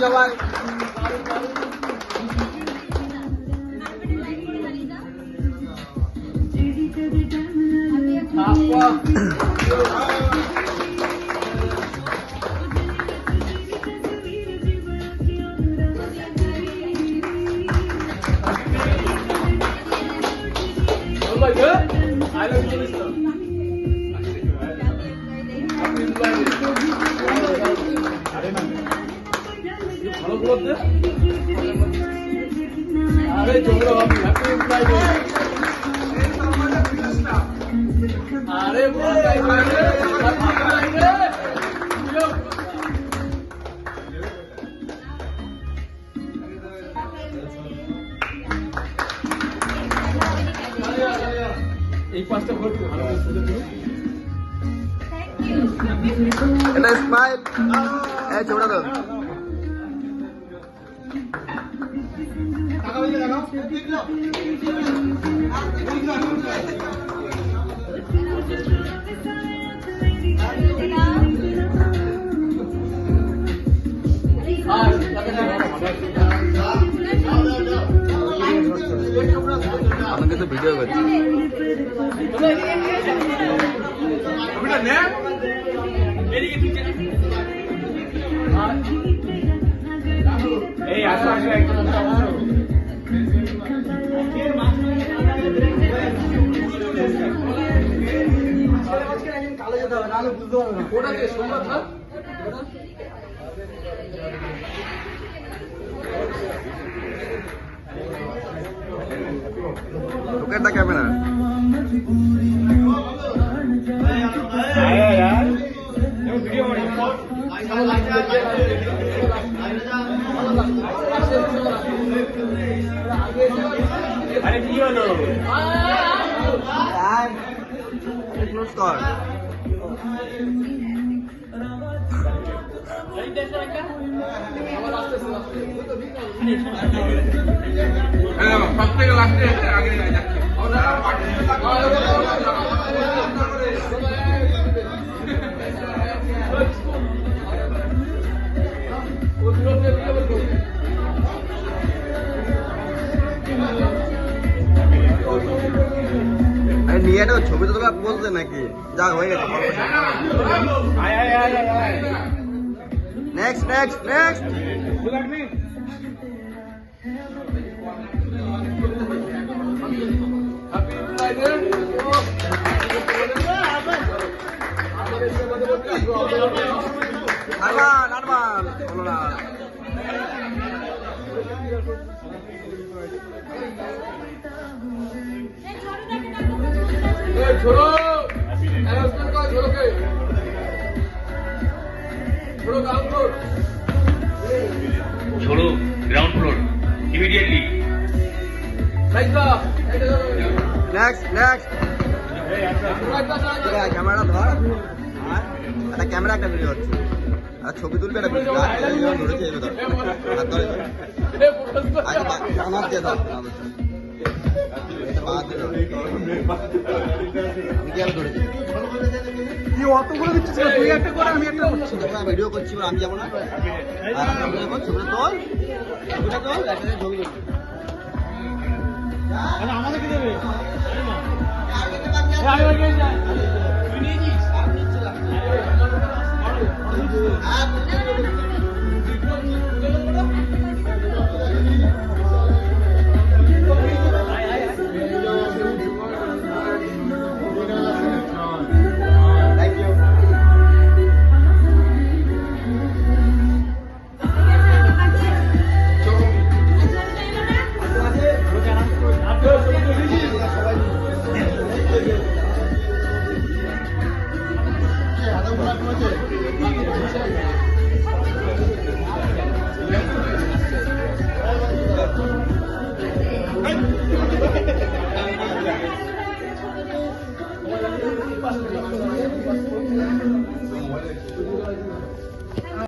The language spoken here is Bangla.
সবাই। স্মাইল ছোটা তো আমাকে তো ভিডিও করছি এই আসো আসো একদম Look at the camera. अरे की হলো ক্লোজ কর প্রত্যেক লাস্টে আগে নিয়ে যাচ্ছে নিয়ে ছবি তো তোকে বলতে নাকি যা হয়ে গেছে নেক্সট নেক্সট নেক্সট छोड़ो छोड़ो के छोड़ो ग्राउंड फ्लोर छोड़ो ground floor immediately next next camera ধর একটা ক্যামেরা একটা ভিডিও হচ্ছে আর ছবি তুলবে একটা ভিডিও ধরেছে এবার আমার দিয়ে দাও অতগুলো দিচ্ছিস তুই একটা করে আমি একটা করছি ভিডিও করছি আমি যাবো না ছবিটা তোল ছবিটা তোল একটা ছবি আমাদের কি দেবে